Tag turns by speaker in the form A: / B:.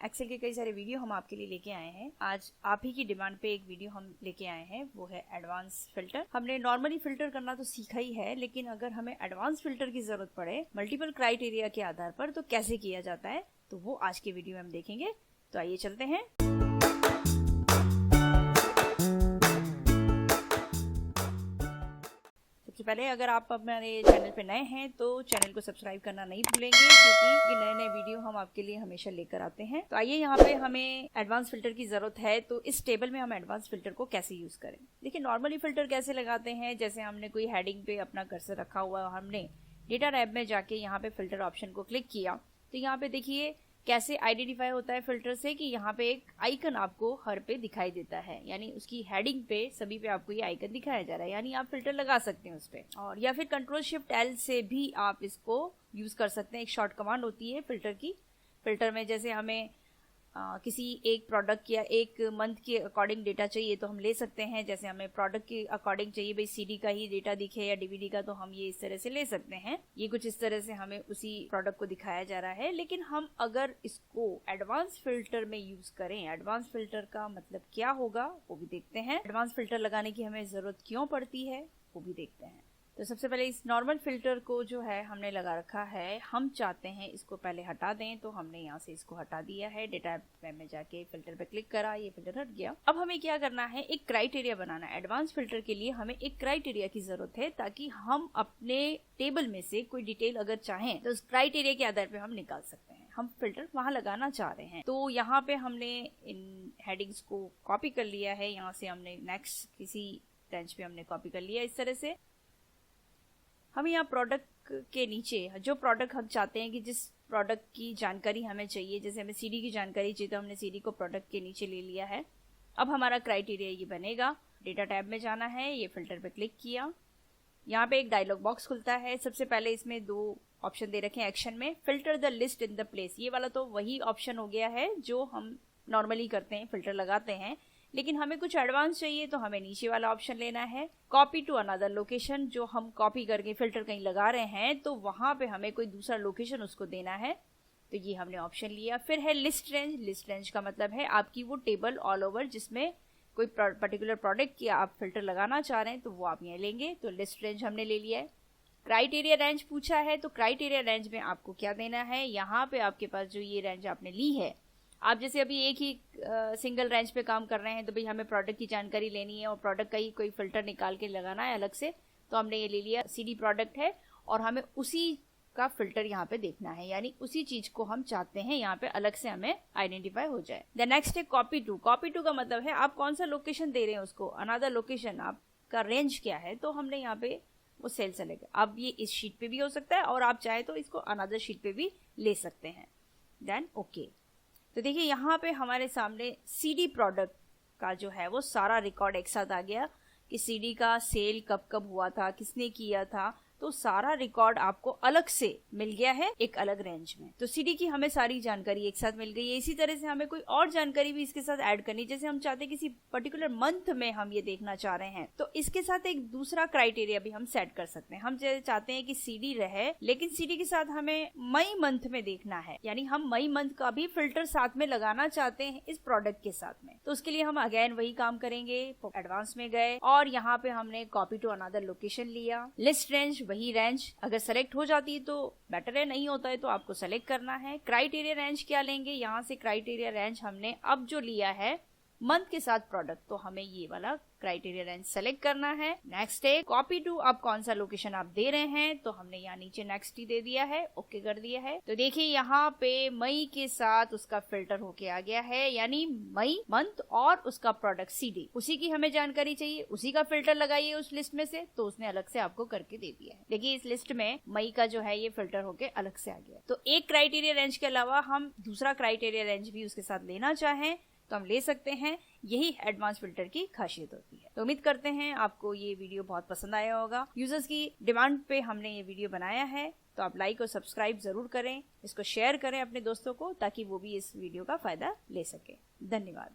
A: Excel के कई सारे वीडियो हम आपके लिए लेके आए हैं। आज आप ही की डिमांड पे एक वीडियो हम लेके आए हैं, वो है एडवांस फिल्टर। हमने नॉर्मली फिल्टर करना तो सीखा ही है, लेकिन अगर हमें एडवांस फिल्टर की जरूरत पड़े मल्टीपल क्राइटेरिया के आधार पर तो कैसे किया जाता है, तो वो आज के वीडियो में हम देखेंगे। तो आइए चलते हैं। सबसे पहले अगर आप हमारे चैनल पे नए हैं तो चैनल को सब्सक्राइब करना नहीं भूलेंगे, क्योंकि नए नए वीडियो हम आपके लिए हमेशा लेकर आते हैं। तो आइए, यहाँ पे हमें एडवांस फिल्टर की जरूरत है, तो इस टेबल में हम एडवांस फिल्टर को कैसे यूज करें। देखिए, नॉर्मली फिल्टर कैसे लगाते हैं, जैसे हमने कोई हेडिंग पे अपना कर्सर रखा हुआ, हमने डेटा टैब में जाके यहाँ पे फिल्टर ऑप्शन को क्लिक किया, तो यहाँ पे देखिए कैसे आइडेंटिफाई होता है फिल्टर से कि यहाँ पे एक आइकन आपको हर पे दिखाई देता है, यानी उसकी हेडिंग पे सभी पे आपको ये आइकन दिखाया जा रहा है, यानी आप फिल्टर लगा सकते हैं उस पे। और या फिर कंट्रोल शिफ्ट एल से भी आप इसको यूज कर सकते हैं। एक शॉर्ट कमांड होती है फिल्टर की। फिल्टर में जैसे हमें किसी एक प्रोडक्ट या एक मंथ के अकॉर्डिंग डेटा चाहिए तो हम ले सकते हैं। जैसे हमें प्रोडक्ट के अकॉर्डिंग चाहिए, भाई सीडी का ही डेटा दिखे या डीवीडी का, तो हम ये इस तरह से ले सकते हैं। ये कुछ इस तरह से हमें उसी प्रोडक्ट को दिखाया जा रहा है। लेकिन हम अगर इसको एडवांस फिल्टर में यूज करें, एडवांस फिल्टर का मतलब क्या होगा वो भी देखते हैं। एडवांस फिल्टर लगाने की हमें जरूरत क्यों पड़ती है वो भी देखते हैं। तो सबसे पहले इस नॉर्मल फिल्टर को जो है हमने लगा रखा है, हम चाहते हैं इसको पहले हटा दें, तो हमने यहाँ से इसको हटा दिया है। डेटा में जाके फिल्टर पे क्लिक करा, ये फिल्टर हट गया। अब हमें क्या करना है, एक क्राइटेरिया बनाना है। एडवांस फिल्टर के लिए हमें एक क्राइटेरिया की जरूरत है, ताकि हम अपने टेबल में से कोई डिटेल अगर चाहें तो उस क्राइटेरिया के आधार पे हम निकाल सकते हैं। हम फिल्टर वहां लगाना चाह रहे हैं, तो यहाँ पे हमने इन हेडिंग्स को कॉपी कर लिया है। यहाँ से हमने नेक्स्ट किसी रेंज पे हमने कॉपी कर लिया। इस तरह से हम यहाँ प्रोडक्ट के नीचे जो प्रोडक्ट हम चाहते हैं कि जिस प्रोडक्ट की जानकारी हमें चाहिए, जैसे हमें सीडी की जानकारी चाहिए तो हमने सीडी को प्रोडक्ट के नीचे ले लिया है। अब हमारा क्राइटेरिया ये बनेगा। डेटा टैब में जाना है, ये फिल्टर पे क्लिक किया, यहाँ पे एक डायलॉग बॉक्स खुलता है। सबसे पहले इसमें दो ऑप्शन दे रखे हैं एक्शन में, filter the list in the place. ये वाला तो वही ऑप्शन हो गया है जो हम नॉर्मली करते हैं, फिल्टर लगाते हैं। लेकिन हमें कुछ एडवांस चाहिए तो हमें नीचे वाला ऑप्शन लेना है, कॉपी टू अनदर लोकेशन। जो हम कॉपी करके फिल्टर कहीं लगा रहे हैं तो वहां पे हमें कोई दूसरा लोकेशन उसको देना है, तो ये हमने ऑप्शन लिया। फिर है लिस्ट रेंज। लिस्ट रेंज का मतलब है आपकी वो टेबल ऑल ओवर जिसमें कोई पर्टिकुलर प्रोडक्ट की आप फिल्टर लगाना चाह रहे हैं, तो वो आप यहाँ लेंगे। तो लिस्ट रेंज हमने ले लिया है। क्राइटेरिया रेंज पूछा है, तो क्राइटेरिया रेंज में आपको क्या देना है, यहाँ पे आपके पास जो ये रेंज आपने ली है, आप जैसे अभी एक ही सिंगल रेंज पे काम कर रहे हैं, तो भाई हमें प्रोडक्ट की जानकारी लेनी है और प्रोडक्ट का ही कोई फिल्टर निकाल के लगाना है अलग से, तो हमने ये ले लिया। सीडी प्रोडक्ट है और हमें उसी का फिल्टर यहाँ पे देखना है, यानी उसी चीज को हम चाहते हैं यहाँ पे अलग से हमें आइडेंटिफाई हो जाए। द नेक्स्ट है कॉपी टू। कॉपी टू का मतलब है आप कौन सा लोकेशन दे रहे हैं उसको, अनदर लोकेशन, आपका रेंज क्या है, तो हमने यहाँ पे वो सेल सेलेक्ट। अब ये इस शीट पे भी हो सकता है और आप चाहे तो इसको अनदर शीट पे भी ले सकते हैं। Then okay. तो देखिए यहाँ पे हमारे सामने सीडी प्रोडक्ट का जो है वो सारा रिकॉर्ड एक साथ आ गया कि सीडी का सेल कब कब हुआ था, किसने किया था, तो सारा रिकॉर्ड आपको अलग से मिल गया है एक अलग रेंज में। तो सीडी की हमें सारी जानकारी एक साथ मिल गई है। इसी तरह से हमें कोई और जानकारी भी इसके साथ ऐड करनी, जैसे हम चाहते हैं किसी पर्टिकुलर मंथ में हम ये देखना चाह रहे हैं, तो इसके साथ एक दूसरा क्राइटेरिया भी हम सेट कर सकते हैं। हम चाहते हैं कि सीडी रहे, लेकिन सीडी के साथ हमें मई मंथ में देखना है, यानी हम मई मंथ का भी फिल्टर साथ में लगाना चाहते हैं इस प्रोडक्ट के साथ में। तो उसके लिए हम अगेन वही काम करेंगे, एडवांस में गए और यहाँ पे हमने कॉपी टू अनदर लोकेशन लिया। लिस्ट रेंज, वही रेंज अगर सेलेक्ट हो जाती है तो बेटर है, नहीं होता है तो आपको सेलेक्ट करना है। क्राइटेरिया रेंज क्या लेंगे, यहाँ से क्राइटेरिया रेंज हमने अब जो लिया है मंथ के साथ प्रोडक्ट, तो हमें ये वाला क्राइटेरिया रेंज सेलेक्ट करना है। नेक्स्ट है कॉपी टू। अब कौन सा लोकेशन आप दे रहे हैं, तो हमने यहाँ नीचे नेक्स्ट ही दे दिया है, ओके कर दिया है। तो देखिए यहाँ पे मई के साथ उसका फिल्टर होके आ गया है, यानी मई मंथ और उसका प्रोडक्ट सीडी, उसी की हमें जानकारी चाहिए, उसी का फिल्टर लगाइए उस लिस्ट में से, तो उसने अलग से आपको करके दे दिया है। देखिए इस लिस्ट में मई का जो है ये फिल्टर होके अलग से आ गया। तो एक क्राइटेरिया रेंज के अलावा हम दूसरा क्राइटेरिया रेंज भी उसके साथ लेना चाहें तो हम ले सकते हैं। यही एडवांस फिल्टर की खासियत होती है। तो उम्मीद करते हैं आपको ये वीडियो बहुत पसंद आया होगा। यूजर्स की डिमांड पे हमने ये वीडियो बनाया है, तो आप लाइक और सब्सक्राइब जरूर करें, इसको शेयर करें अपने दोस्तों को, ताकि वो भी इस वीडियो का फायदा ले सके। धन्यवाद।